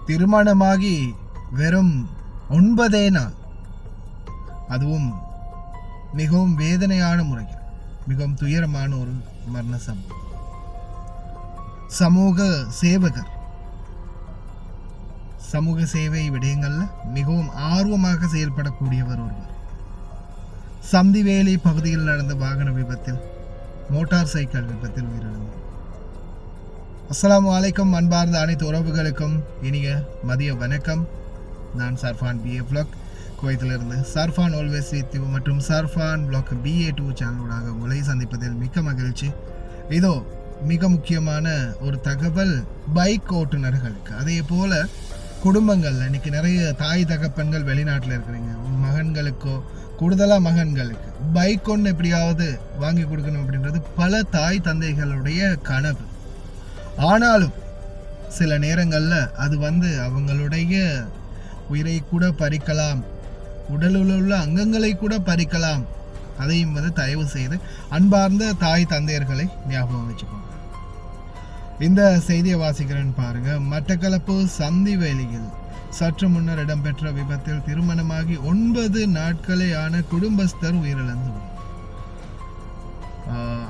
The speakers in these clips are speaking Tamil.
திருமணமாகி வெறும் 9 நாள், அதுவும் மிகவும் வேதனையான முறையில், மிகவும் துயரமான ஒரு மரண சம்பவம். சமூக சேவகர், சமூக சேவை விடயங்கள்ல மிகவும் ஆர்வமாக செயல்படக்கூடியவர் ஒருவர். சந்திவேலி பகுதியில் நடந்த வாகன விபத்தில், மோட்டார் சைக்கிள் விபத்தில் உயிரிழந்தார். அஸ்ஸலாமு அலைக்கும் அன்பார்ந்த அனைத்து உறவுகளுக்கும் இனிய மதிய வணக்கம். நான் சர்ஃபான் BA vlog குவைத்திலிருந்து. சர்ஃபான் ஆல்வேஸ் வித் யூ மற்றும் சர்ஃபான் vlog BA2 சேனலோடாக உங்களை சந்திப்பதில் மிக்க மகிழ்ச்சி. இதோ மிக முக்கியமான ஒரு தகவல் பைக் ஓட்டுநர்களுக்கு, அதே போல குடும்பங்கள்ல இன்னைக்கு நிறைய தாய் தகப்பன்கள் வெளிநாட்டில் இருக்கிறீங்க. மகன்களுக்கோ, கூடுதலாக மகன்களுக்கு பைக் ஒன்று எப்படியாவது வாங்கி கொடுக்கணும் அப்படின்றது பல தாய் தந்தைகளுடைய கனவு. ஆனாலும் சில நேரங்களில் அது அவங்களுடைய உயிரை கூட பறிக்கலாம், உடலில் உள்ள அங்கங்களை கூட பறிக்கலாம். அதையும் தயவு செய்து அன்பார்ந்த தாய் தந்தையர்களை ஞாபகம் வச்சுக்கோங்க. இந்த செய்தியை வாசிக்கிறேன்னு பாருங்க. மட்டக்களப்பு சந்திவேலியில் சற்று முன்னர் இடம்பெற்ற விபத்தில் திருமணமாகி 9 நாட்களே ஆன குடும்பஸ்தர் உயிரிழந்துள்ளார்.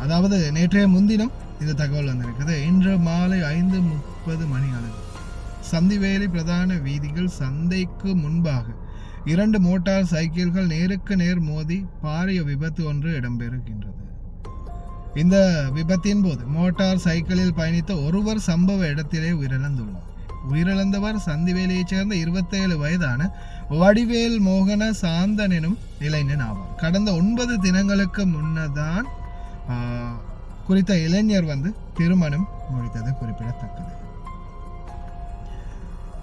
அதாவது நேற்றைய முன்தினம் இந்த தகவல் வந்திருக்குது. இன்று மாலை 5:30 மணி அளவு சந்திவேலி பிரதான வீதிகள் சந்தைக்கு முன்பாக 2 மோட்டார் சைக்கிள்கள் நேருக்கு நேர் மோதி பாரிய விபத்து ஒன்று இடம்பெறுகின்றது. இந்த விபத்தின் போது மோட்டார் சைக்கிளில் பயணித்த ஒருவர் சம்பவ இடத்திலே உயிரிழந்துள்ளார். உயிரிழந்தவர் சந்திவேலியைச் சேர்ந்த 27 வயதான வடிவேல் மோகன சாந்தன் எனும் இளைஞன் ஆவார். கடந்த 9 தினங்களுக்கு முன்னதான் குறித்த இளைஞர் திருமணம் முடித்தது குறிப்பிடத்தக்கது.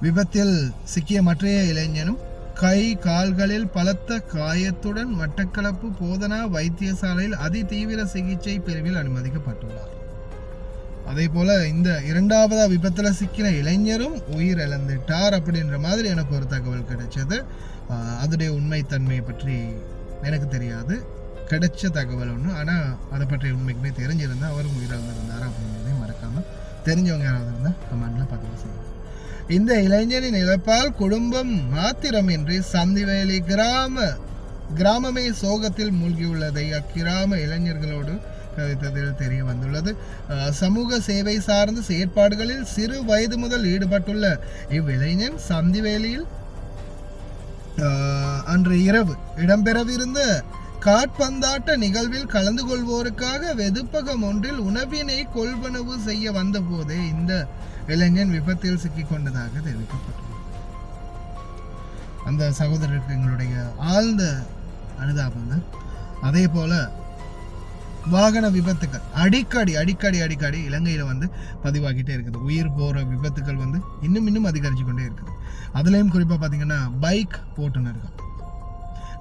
விபத்தில் சிக்கிய மற்றைய இளைஞனும் கை கால்களில் பலத்த காயத்துடன் மட்டக்களப்பு போதனா வைத்தியசாலையில் அதிதீவிர சிகிச்சை பிரிவில் அனுமதிக்கப்பட்டுள்ளார். அதே போல இந்த 2வது விபத்துல சிக்கின இளைஞரும் உயிரிழந்துட்டார் அப்படின்ற மாதிரி எனக்கு ஒரு தகவல் கிடைச்சது. அதோடைய உண்மைத்தன்மையை பற்றி எனக்கு தெரியாது, கிடைச்ச தகவல் ஒன்று. ஆனால் அதை பற்றிய உண்மைக்குமே தெரிஞ்சிருந்தா அவரும் உயிரிழந்திருந்தார் அப்படின்றதையும் மறக்காம தெரிஞ்சவங்க யாராவது இருந்தால் கமெண்ட்ல பதிவு செய்யுங்க. இந்த இளைஞனின் இழப்பால் குடும்பம் மாத்திரமின்றி சந்திவேலி கிராமமே சோகத்தில் மூழ்கியுள்ளதை அக்கிராம இளைஞர்களோடு கதைத்ததில் தெரிய வந்துள்ளது. சமூக சேவை சார்ந்த செயற்பாடுகளில் சிறு வயது முதல் ஈடுபட்டுள்ள இவ்விளைஞன் சந்திவேலியில் அன்று இரவு இடம்பெறவிருந்த காற்பந்தாட்ட நிகழ்வில் கலந்து கொள்வோருக்காக வெதுப்பகம் ஒன்றில் உணவினை கொள்வனவு செய்ய வந்த போதே இந்த இளைஞன் விபத்தில் சிக்கிக் கொண்டதாக தெரிவிக்கப்பட்டுள்ளது. அந்த சகோதரருக்கு எங்களுடைய ஆழ்ந்த அனுதாபங்கள். அதே போல வாகன விபத்துக்கள் அடிக்கடி இலங்கையில பதிவாகிட்டே இருக்குது. உயிர் போற விபத்துக்கள் இன்னும் அதிகரிச்சு கொண்டே இருக்குது. அதுலயும் குறிப்பா பாத்தீங்கன்னா பைக் ஓட்டுநர்கள்.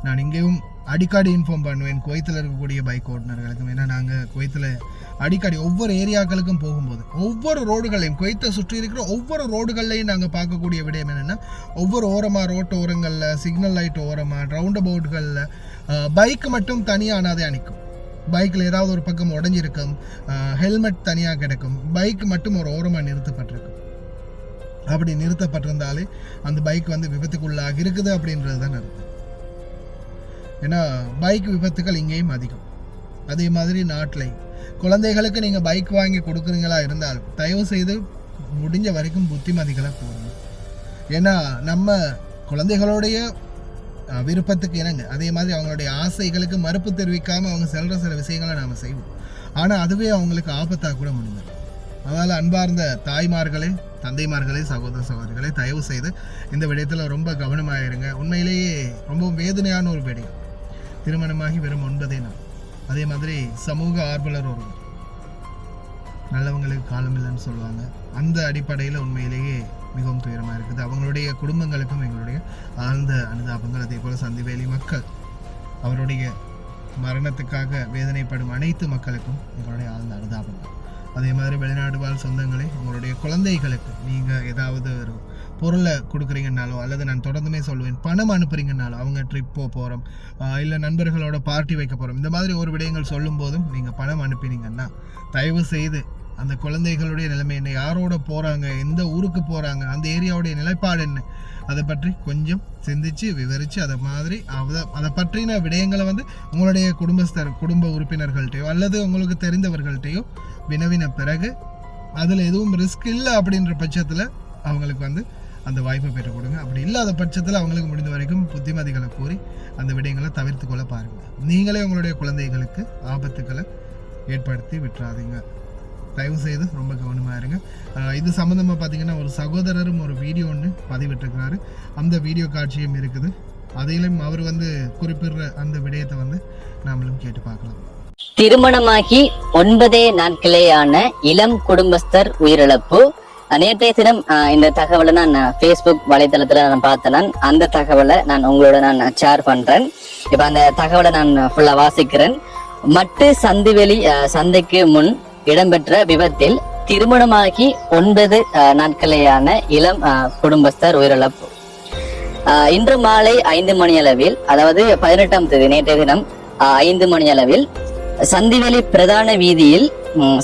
நான் இங்கேயும் அடிக்கடி இன்ஃபார்ம் பண்ணுவேன் குவைத்தில் இருக்கக்கூடிய பைக் ஓட்டுநர்களுக்கும். ஏன்னா நாங்கள் குவைத்தில் அடிக்கடி ஒவ்வொரு ஏரியாக்களுக்கும் போகும்போது ஒவ்வொரு ரோடுகளையும், குவைத்தை சுற்றி இருக்கிற ஒவ்வொரு ரோடுகள்லையும் நாங்கள் பார்க்கக்கூடிய விடயம் என்னென்னா, ஒவ்வொரு ஓரமாக ரோட்டு ஓரங்களில், சிக்னல் லைட் ஓரமாக, ரவுண்ட் அபவுட்களில் பைக் மட்டும் தனியாக அனாதே அணிக்கும். பைக்கில் ஏதாவது ஒரு பக்கம் உடஞ்சிருக்கும், ஹெல்மெட் தனியாக கிடக்கும், பைக் மட்டும் ஒரு ஓரமாக நிறுத்தப்பட்டிருக்கும். அப்படி நிறுத்தப்பட்டிருந்தாலே அந்த பைக் விபத்துக்குள்ளாக இருக்குது அப்படின்றது தான் அர்த்தம். ஏன்னா பைக் விபத்துக்கள் இங்கேயும் அதிகம். அதே மாதிரி நாட்டில் குழந்தைகளுக்கு நீங்கள் பைக் வாங்கி கொடுக்குறீங்களா இருந்தால் தயவு செய்து முடிஞ்ச வரைக்கும் புத்திமதிகளை போடணும். ஏன்னா நம்ம குழந்தைகளுடைய விருப்பத்துக்கு இணங்க, அதே மாதிரி அவங்களுடைய ஆசைகளுக்கு மறுப்பு தெரிவிக்காமல் அவங்க செல்கிற சில விஷயங்களை நாம் செய்வோம். ஆனால் அதுவே அவங்களுக்கு ஆபத்தாக கூட முடிஞ்சிடும். அதனால் அன்பார்ந்த தாய்மார்களே, தந்தைமார்களே, சகோதர சகோதரிகளே, தயவு செய்து இந்த விடயத்தில் ரொம்ப கவனமாக இருங்க. உண்மையிலேயே ரொம்ப வேதனையான ஒரு விடயம். திருமணமாகி வெறும் 9 நாள். அதே மாதிரி சமூக ஆர்வலர் ஒருவர், நல்லவங்களுக்கு காலம் இல்லைன்னு சொல்லுவாங்க. அந்த அடிப்படையில் உண்மையிலேயே மிகவும் துயரமாக இருக்குது. அவங்களுடைய குடும்பங்களுக்கும் எங்களுடைய ஆழ்ந்த அனுதாபங்கள். அதே போல் சந்திவேலி மக்கள், அவருடைய மரணத்துக்காக வேதனைப்படும் அனைத்து மக்களுக்கும் எங்களுடைய ஆழ்ந்த அனுதாபங்கள். அதே மாதிரி வெளிநாடு வாழ் சொந்தங்களே, உங்களுடைய குழந்தைகளுக்கு நீங்கள் ஏதாவது ஒரு பொருளை கொடுக்குறீங்கன்னாலோ, அல்லது நான் தொடர்ந்துமே சொல்லுவேன், பணம் அனுப்புறீங்கன்னாலோ, அவங்க ட்ரிப் போகிறோம், இல்லை நண்பர்களோட பார்ட்டி வைக்க போகிறோம், இந்த மாதிரி ஒரு விடயங்கள் சொல்லும் போதும் நீங்கள் பணம் அனுப்பினீங்கன்னா தயவு செய்து அந்த குழந்தைகளுடைய நிலைமை என்ன, யாரோட போகிறாங்க, எந்த ஊருக்கு போகிறாங்க, அந்த ஏரியாவுடைய நிலைப்பாடு என்ன, அதை பற்றி கொஞ்சம் சிந்திச்சு விவரித்து அதை பற்றின விடயங்களை வந்து உங்களுடைய குடும்ப உறுப்பினர்கள்ட்டையோ அல்லது உங்களுக்கு தெரிந்தவர்கள்ட்டையோ வினவின பிறகு அதில் எதுவும் ரிஸ்க் இல்லை அப்படின்ற பட்சத்தில் அவங்களுக்கு வந்து அந்த வாய்ப்பை பெற்றுக் கொடுங்க. அப்படி இல்லாத பட்சத்தில் அவங்களுக்கு முடிந்த வரைக்கும் புத்திமதிகளை கூறி அந்த விடயங்களை தவிர்த்து கொள்ள பாருங்கள். நீங்களே உங்களுடைய குழந்தைகளுக்கு ஆபத்துக்களை ஏற்படுத்தி விட்டுறாதீங்க. தயவு செய்து ரொம்ப கவனமாக இருங்க. இது சம்மந்தமாக பார்த்தீங்கன்னா ஒரு சகோதரரும் ஒரு வீடியோ ஒன்று பதிவிட்டிருக்கிறாரு. அந்த வீடியோ காட்சியும் இருக்குது. அதையிலும் அவர் வந்து குறிப்பிடுற அந்த விடயத்தை வந்து நாமளும் கேட்டு பார்க்கலாம். திருமணமாகி 9 நாட்களேயான இளம் குடும்பஸ்தர் உயிரிழப்பு. நேற்றைய தினம் இந்த தகவலை நான் Facebook வலைதளத்துல நான் பார்த்தேன். அந்த தகவலை நான் உங்களோட நான் ஷேர் பண்றேன். இப்ப அந்த தகவலை நான் ஃபுல்லா வாசிக்கிறேன். மட்டு சந்திவெளி சந்தைக்கு முன் இடம்பெற்ற விபத்தில் திருமணமாகி 9 நாட்களேயான இளம் குடும்பஸ்தர் உயிரிழப்பு. இன்று மாலை 5 மணி அளவில், அதாவது 18ஆம் தேதி நேற்றைய தினம் 5 மணி அளவில் சந்திவெளி பிரதான வீதியில்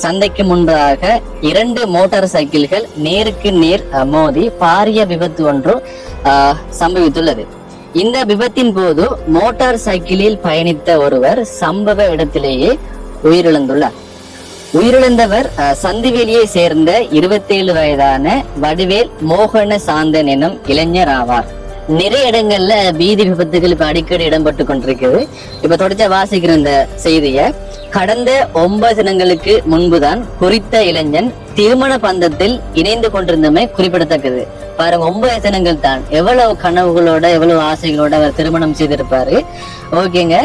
சந்தைக்கு முன்பாக 2 மோட்டார் சைக்கிள்கள் நேருக்கு நேர் மோதி பாரிய விபத்து ஒன்று சம்பவித்துள்ளது. இந்த விபத்தின் போது மோட்டார் சைக்கிளில் பயணித்த ஒருவர் சம்பவ இடத்திலேயே உயிரிழந்துள்ளார். உயிரிழந்தவர் சந்திவெளியை சேர்ந்த 27 வயதான வடிவேல் மோகன சாந்தன் எனும் இளைஞர் ஆவார். நிறைய இடங்கள்ல வீதி விபத்துகள் இப்ப அடிக்கடி இடம்பெற்று கொண்டிருக்குது. இப்ப தொடர்ச்சியா வாசிக்கிற இந்த செய்திய, கடந்த 9 தினங்களுக்கு முன்புதான் குறித்த இளைஞன் திருமண பந்தத்தில் இணைந்து கொண்டிருந்தமை குறிப்பிடத்தக்கது. பாருங்க, 9 தினங்கள் தான், எவ்வளவு கனவுகளோட எவ்வளவு ஆசைகளோட அவர் திருமணம் செய்திருப்பாரு. ஓகேங்க.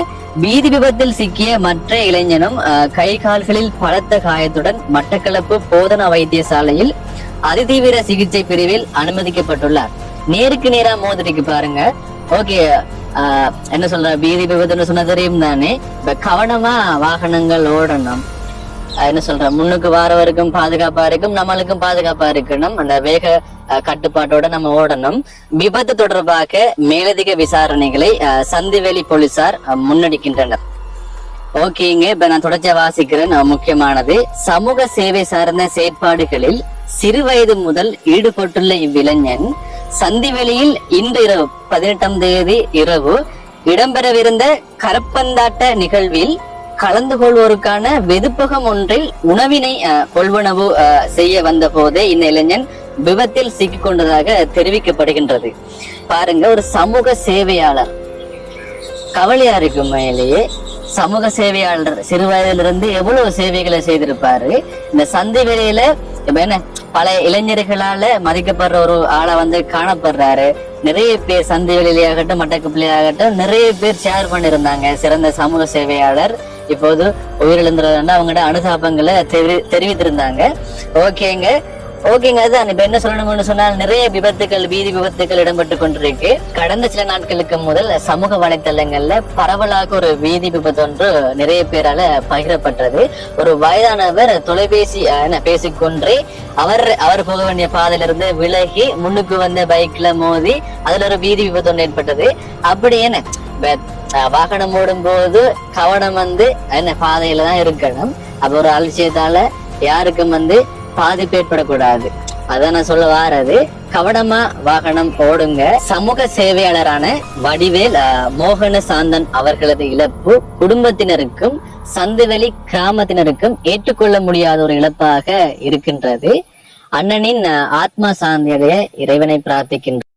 வீதி விபத்தில் சிக்கிய மற்ற இளைஞனும் கை கால்களில் பலத்த காயத்துடன் மட்டக்களப்பு போதனா வைத்தியசாலையில் அதிதீவிர சிகிச்சை பிரிவில் அனுமதிக்கப்பட்டுள்ளார். நேருக்கு நேரா மோதிருக்கு பாருங்க. ஓகே, என்ன சொல்ற, வீதி விபத்துன்னு சொன்ன தெரியும் தானே. இப்ப கவனமா வாகனங்கள் ஓடணும். என்ன சொல்ற, முன்னுக்கு வாரவருக்கும் பாதுகாப்பா இருக்கும், நம்மளுக்கும் பாதுகாப்பா இருக்கணும். அந்த வேக கட்டுப்பாட்டோட நம்ம ஓடணும். விபத்து தொடர்பாக மேலதிக விசாரணைகளை சந்திவெளி போலீசார் முன்னெடுக்கின்றனர். ஓகேங்க. இப்ப நான் தொடர்ச்சியா வாசிக்கிறேன். முக்கியமானது, சமூக சேவை சார்ந்த செயற்பாடுகளில் சிறு வயது முதல் ஈடுபட்டுள்ள இவ்விளைஞன் சந்திவெளியில் இன்று இரவு 18ஆம் தேதி இரவு இடம்பெறவிருந்த கரப்பந்தாட்ட நிகழ்வில் கலந்து கொள்வோருக்கான வெதுப்பகம் ஒன்றில் உணவினை கொள்வனவு செய்ய வந்த போதே இந்த இளைஞன் விபத்தில் சிக்கிக் கொண்டதாக தெரிவிக்கப்படுகின்றது. பாருங்க, ஒரு சமூக சேவையாளர், கவலையா இருக்கு உண்மையிலேயே. சமூக சேவையாளர் சிறு வயதிலிருந்து எவ்வளவு சேவைகளை செய்திருப்பாரு. இந்த சந்திவெளியில இப்ப என்ன, பல இளைஞர்களால மதிக்கப்படுற ஒரு ஆளை வந்து காணப்படுறாரு. நிறைய பேர் சந்திவெளியாகட்டும் மட்டக்குப்பிள்ளையாகட்டும் நிறைய பேர் ஷேர் பண்ணிருந்தாங்க. சிறந்த சமூக சேவையாளர் இப்போது உயிரிழந்துறதுன்னா அவங்களோட அனுதாபங்களை தெரிவித்திருந்தாங்க. ஓகேங்க. அதுதான் இப்ப என்ன சொல்லணும்னு சொன்னால், நிறைய விபத்துகள், வீதி விபத்துகள் இடம்பெற்று கொண்டிருக்கு. கடந்த சில நாட்களுக்கு முதல் சமூக வலைத்தளங்கள்ல பரவலாக ஒரு வீதி விபத்து ஒன்று நிறைய பேரால பகிரப்பட்டது. ஒரு வயதானவர் தொலைபேசி பேசிக்கொண்டே அவர் போக வேண்டிய பாதையிலிருந்து விலகி முன்னுக்கு வந்த பைக்ல மோதி அதுல ஒரு வீதி விபத்து ஒன்று ஏற்பட்டது. அப்படி என்ன, வாகனம் ஓடும் போது கவனம் வந்து என்ன பாதையில தான் இருக்கணும். அப்ப ஒரு அலட்சியத்தால யாருக்கும் வந்து பாதிப்பு ஏற்படக்கூடாது. அதான் நான் சொல்ல வாரது, கவனமா வாகனம் ஓடுங்க. சமூக சேவையாளரான வடிவேல் மோகன சாந்தன் அவர்களது இழப்பு குடும்பத்தினருக்கும் சந்திவெளி கிராமத்தினருக்கும் ஏற்றுக்கொள்ள முடியாத ஒரு இழப்பாக இருக்கின்றது. அண்ணனின் ஆத்மா சாந்தியடைய இறைவனை பிரார்த்திக்கின்ற